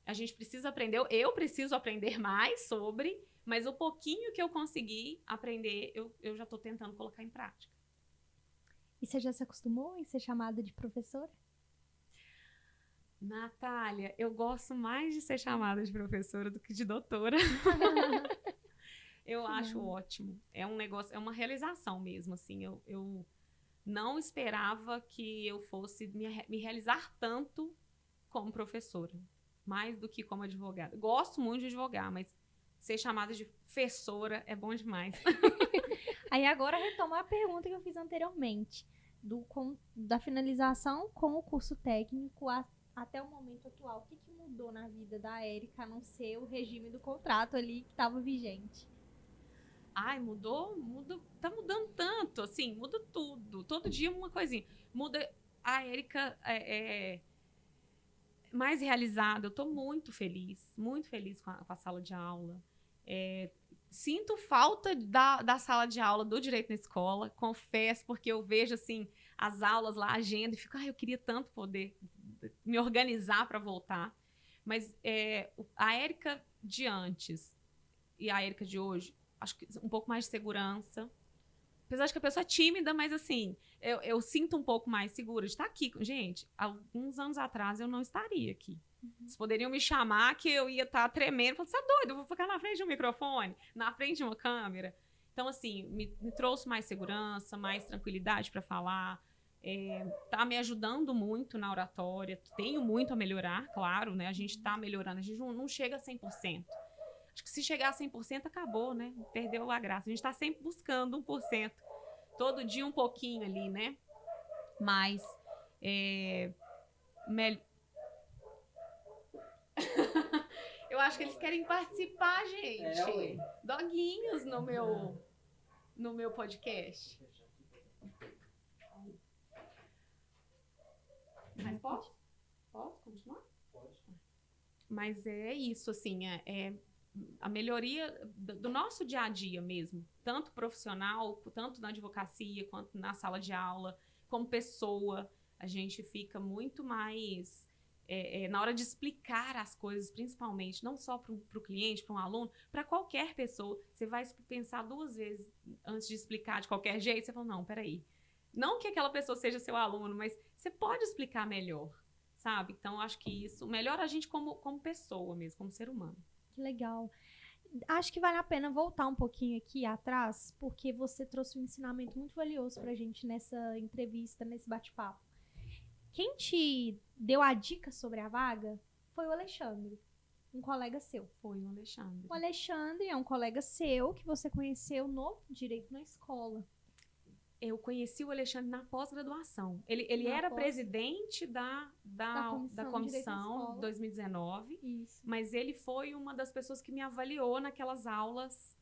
a gente precisa aprender, eu preciso aprender mais sobre, mas o pouquinho que eu consegui aprender, eu já estou tentando colocar em prática. E você já se acostumou em ser chamada de professora? Natália, eu gosto mais de ser chamada de professora do que de doutora. Eu acho ótimo. É um negócio, é uma realização mesmo, assim. Eu não esperava que eu fosse me realizar tanto como professora, mais do que como advogada. Gosto muito de advogar, mas ser chamada de professora é bom demais. Aí agora retomar a pergunta que eu fiz anteriormente, da finalização com o curso técnico até o momento atual. O que mudou na vida da Érica, a não ser o regime do contrato ali que estava vigente? Mudou, tá mudando tanto, assim, muda tudo. Todo dia uma coisinha. Muda, a Érica é mais realizada. Eu tô muito feliz com a sala de aula. Sinto falta da sala de aula do Direito na Escola, confesso, porque eu vejo, assim, as aulas lá, a agenda, e fico, eu queria tanto poder me organizar para voltar. Mas a Érica de antes e a Érica de hoje, acho que um pouco mais de segurança. Apesar de que a pessoa é tímida, mas assim, eu sinto um pouco mais segura de estar aqui. Gente, alguns anos atrás eu não estaria aqui. Vocês poderiam me chamar que eu ia estar tremendo. Falei, você tá doido? Eu vou ficar na frente de um microfone, na frente de uma câmera. Então, assim, me trouxe mais segurança, mais tranquilidade para falar. Tá me ajudando muito na oratória. Tenho muito a melhorar, claro, né? A gente tá melhorando. A gente não chega a 100%. Acho que se chegar a 100%, acabou, né? Perdeu a graça. A gente tá sempre buscando 1%. Todo dia um pouquinho ali, né? Mas... Eu acho que eles querem participar, gente. Doguinhos no meu podcast. Mas posso? Posso continuar? Pode. Mas é isso, assim, a melhoria do nosso dia a dia mesmo, tanto profissional, tanto na advocacia, quanto na sala de aula, como pessoa, a gente fica muito mais, na hora de explicar as coisas, principalmente, não só para o cliente, para um aluno, para qualquer pessoa, você vai pensar 2 vezes antes de explicar de qualquer jeito, você fala, não, peraí, não que aquela pessoa seja seu aluno, mas você pode explicar melhor, sabe? Então, acho que isso melhora a gente como pessoa mesmo, como ser humano. Que legal. Acho que vale a pena voltar um pouquinho aqui atrás, porque você trouxe um ensinamento muito valioso pra gente nessa entrevista, nesse bate-papo. Quem te deu a dica sobre a vaga foi o Alexandre, um colega seu. Foi o Alexandre. O Alexandre é um colega seu que você conheceu no Direito na Escola. Eu conheci o Alexandre na pós-graduação. Ele era presidente da comissão 2019, Isso. mas ele foi uma das pessoas que me avaliou naquelas aulas.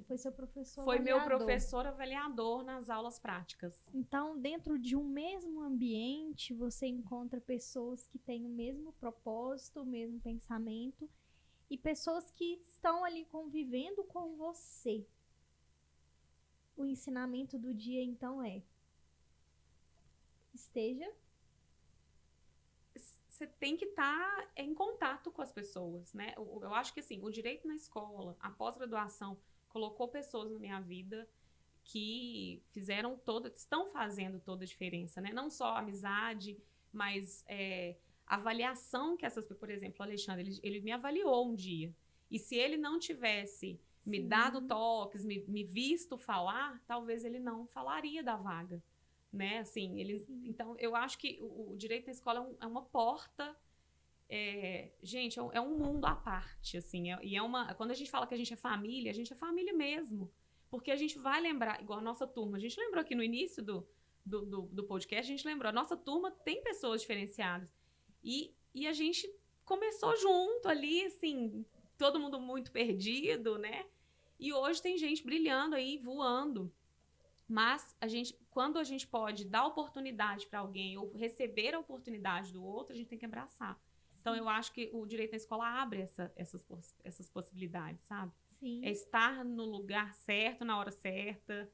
Foi seu professor Foi avaliador. meu professor avaliador nas aulas práticas. Então, dentro de um mesmo ambiente, você encontra pessoas que têm o mesmo propósito, o mesmo pensamento, e pessoas que estão ali convivendo com você. O ensinamento do dia, então, esteja... Você tem que estar em contato com as pessoas, né? Eu acho que, assim, o direito na escola, a pós-graduação, colocou pessoas na minha vida que estão fazendo toda a diferença, né? Não só a amizade, mas a avaliação que essas... Por exemplo, o Alexandre, ele me avaliou um dia. E se ele não tivesse... me dado toques, me visto falar, talvez ele não falaria da vaga, né? Assim, então, eu acho que o direito na escola é uma porta, gente, é um mundo à parte, assim, quando a gente fala que a gente é família mesmo, porque a gente vai lembrar, igual a nossa turma, a gente lembrou aqui no início do podcast, a gente lembrou, a nossa turma tem pessoas diferenciadas, e a gente começou junto ali, assim, todo mundo muito perdido, né? E hoje tem gente brilhando aí, voando. Mas quando a gente pode dar oportunidade para alguém ou receber a oportunidade do outro, a gente tem que abraçar. Então, eu acho que o direito na escola abre essas possibilidades, sabe? Sim. É estar no lugar certo, na hora certa.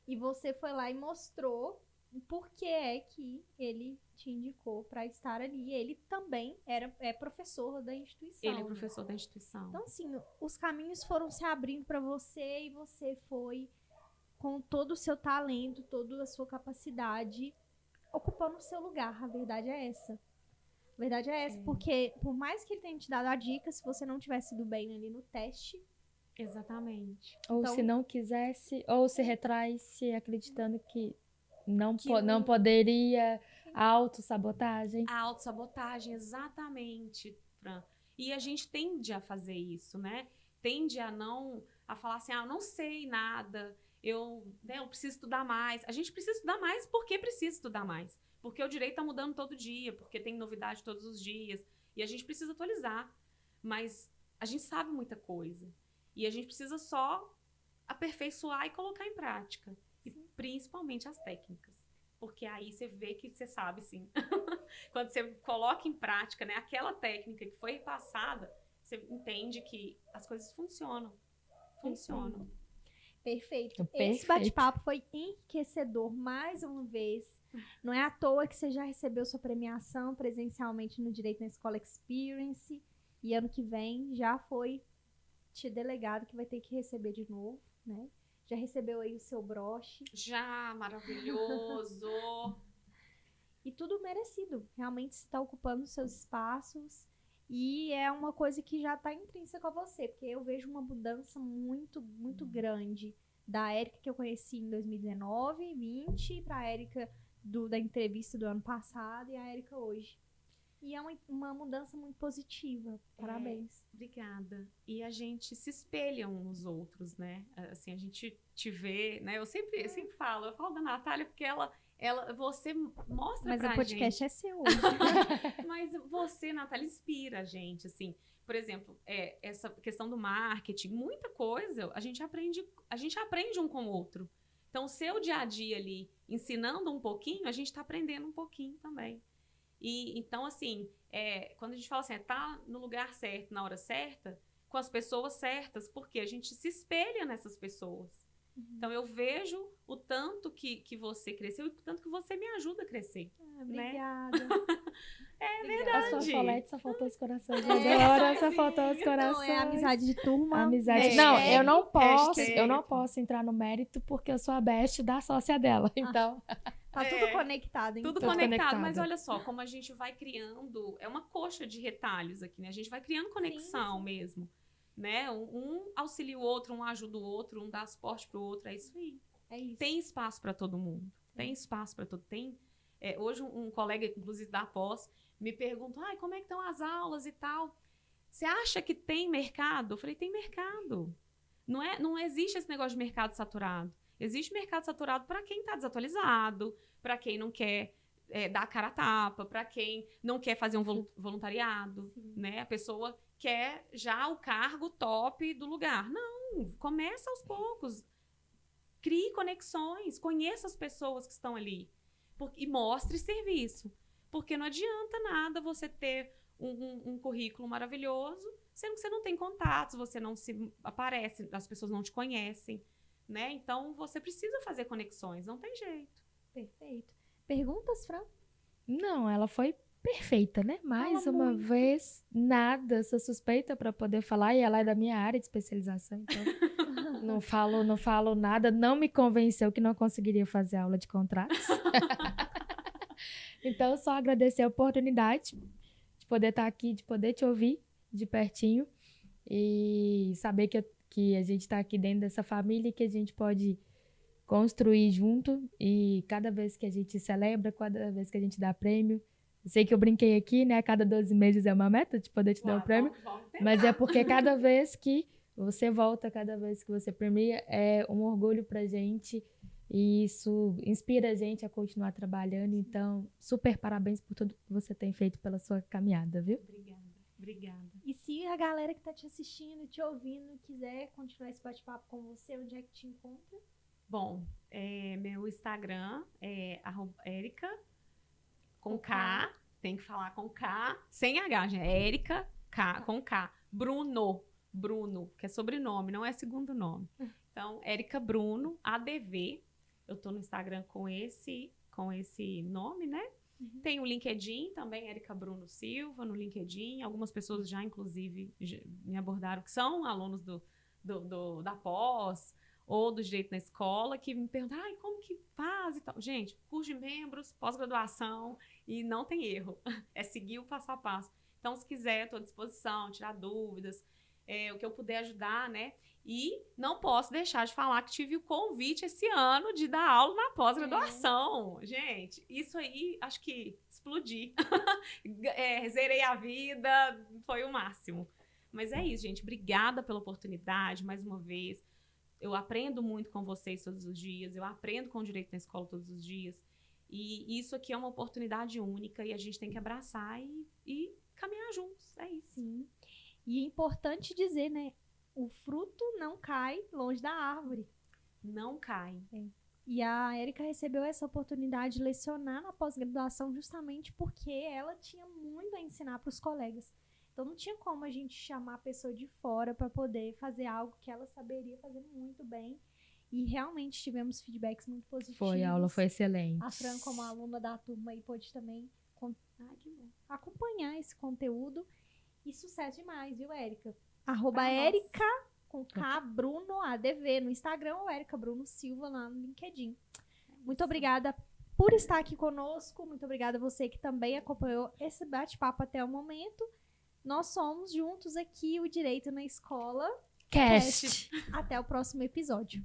E você foi lá e mostrou o porquê é que ele te indicou para estar ali. Ele também é professor da instituição. Ele é professor da instituição. Então, assim, os caminhos foram se abrindo para você e você foi, com todo o seu talento, toda a sua capacidade, ocupando o seu lugar. A verdade é essa. A verdade é essa, porque por mais que ele tenha te dado a dica, se você não tivesse ido bem ali no teste... Exatamente. Ou então, se não quisesse, ou se retraísse acreditando que não poderia, a autossabotagem. A autossabotagem, exatamente, Fran. E a gente tende a fazer isso, né? Tende a falar assim, eu não sei nada, eu preciso estudar mais. A gente precisa estudar mais porque precisa estudar mais. Porque o direito está mudando todo dia, porque tem novidade todos os dias. E a gente precisa atualizar. Mas a gente sabe muita coisa. E a gente precisa só aperfeiçoar e colocar em prática. E principalmente as técnicas. Porque aí você vê que você sabe, sim. Quando você coloca em prática, né, aquela técnica que foi passada, você entende que as coisas funcionam. Funcionam. Perfeito. Esse bate-papo foi enriquecedor mais uma vez. Não é à toa que você já recebeu sua premiação presencialmente no Direito na Escola Experience. E ano que vem já foi te delegado que vai ter que receber de novo, né? Já recebeu aí o seu broche. Já, maravilhoso! E tudo merecido. Realmente você está ocupando os seus espaços. E é uma coisa que já está intrínseca a você. Porque eu vejo uma mudança muito, muito grande. Da Érica que eu conheci em 2019, 20, para a Érica da entrevista do ano passado e a Érica hoje. E é uma mudança muito positiva. Parabéns. Obrigada. E a gente se espelha uns nos outros, né? Assim, a gente te vê, né? Eu sempre falo da Natália porque você mostra Mas pra o podcast gente. é seu hoje. Mas você, Natália, inspira a gente, assim. Por exemplo, essa questão do marketing, muita coisa a gente aprende um com o outro. Então, o seu dia a dia ali, ensinando um pouquinho, a gente está aprendendo um pouquinho também. E então, assim, quando a gente fala assim, tá no lugar certo, na hora certa, com as pessoas certas, porque a gente se espelha nessas pessoas. Então, eu vejo o tanto que você cresceu e o tanto que você me ajuda a crescer. Obrigada. É A verdade. sua Colete só faltou os corações. É, Agora só faltou os corações. Não, é amizade de turma. Amizade. Hashtag, Não, hashtag. eu não posso entrar no mérito porque eu sou a best da sócia dela. Então, Tá tudo conectado, então. Tudo Tudo conectado, mas conectado. olha só, como a gente vai criando, é uma coxa de retalhos aqui, né? A gente vai criando conexão mesmo, né? Um auxilia o outro, um ajuda o outro, um dá suporte pro outro, é isso aí. É isso. Tem espaço para todo mundo, tem espaço para todo. Hoje um colega, inclusive da pós, me perguntou, como é que estão as aulas e tal? Você acha que tem mercado? Eu falei, tem mercado. Não existe esse negócio de mercado saturado. Existe mercado saturado para quem está desatualizado, para quem não quer dar a cara a tapa, para quem não quer fazer um voluntariado, né? A pessoa quer já o cargo top do lugar. Não, começa aos poucos. Crie conexões, conheça as pessoas que estão ali e mostre serviço. Porque não adianta nada você ter um currículo maravilhoso, sendo que você não tem contatos, você não se aparece, as pessoas não te conhecem. Né? Então, você precisa fazer conexões, não tem jeito. Perfeito. Perguntas, Fran? não, ela foi perfeita, né? Mais Fala uma muito. vez, nada. Sou suspeita para poder falar e ela é da minha área de especialização, então não falo nada. Não me convenceu que não conseguiria fazer aula de contratos. Então, só agradecer a oportunidade de poder estar aqui, de poder te ouvir de pertinho e saber que a gente está aqui dentro dessa família e que a gente pode construir junto. E cada vez que a gente celebra, cada vez que a gente dá prêmio, eu sei que eu brinquei aqui, né? A cada 12 meses é uma meta de poder te dar o prêmio, mas é porque cada vez que você volta, cada vez que você premia, é um orgulho pra gente. E isso inspira a gente a continuar trabalhando. Então, super parabéns por tudo que você tem feito pela sua caminhada, viu? Obrigada. E se a galera que tá te assistindo, te ouvindo, quiser continuar esse bate-papo com você, onde é que te encontra? Bom, meu Instagram é @Erica com K, tem que falar com K, sem H, gente. É Erica K, com K. Bruno, que é sobrenome, não é segundo nome. Então, Erica Bruno, ADV. Eu tô no Instagram com esse nome, né? Tem o LinkedIn também, Erica Bruno Silva, no LinkedIn. Algumas pessoas já, inclusive, me abordaram, que são alunos da pós ou do Direito na Escola, que me perguntam, como que faz e tal. Gente, curso de membros, pós-graduação, e não tem erro. É seguir o passo a passo. Então, se quiser, estou à disposição, tirar dúvidas, o que eu puder ajudar, né? E não posso deixar de falar que tive o convite esse ano de dar aula na pós-graduação. Gente, isso aí, acho que explodi. Zerei a vida, foi o máximo. Mas é isso, gente. Obrigada pela oportunidade, mais uma vez. Eu aprendo muito com vocês todos os dias. Eu aprendo com o Direito na Escola todos os dias. E isso aqui é uma oportunidade única e a gente tem que abraçar e caminhar juntos. É isso. Sim. E é importante dizer, né? O fruto não cai longe da árvore. Não cai. E a Érica recebeu essa oportunidade de lecionar na pós-graduação justamente porque ela tinha muito a ensinar para os colegas. Então não tinha como a gente chamar a pessoa de fora para poder fazer algo que ela saberia fazer muito bem. E realmente tivemos feedbacks muito positivos. A aula foi excelente. A Fran, como aluna da turma, aí pôde também acompanhar esse conteúdo. E sucesso demais, viu, Érica? @Erica com K Bruno ADV no Instagram ou Erica Bruno Silva lá no LinkedIn. Muito obrigada por estar aqui conosco. Muito obrigada a você que também acompanhou esse bate-papo até o momento. Nós somos juntos aqui, o Direito na Escola Cast. Até o próximo episódio.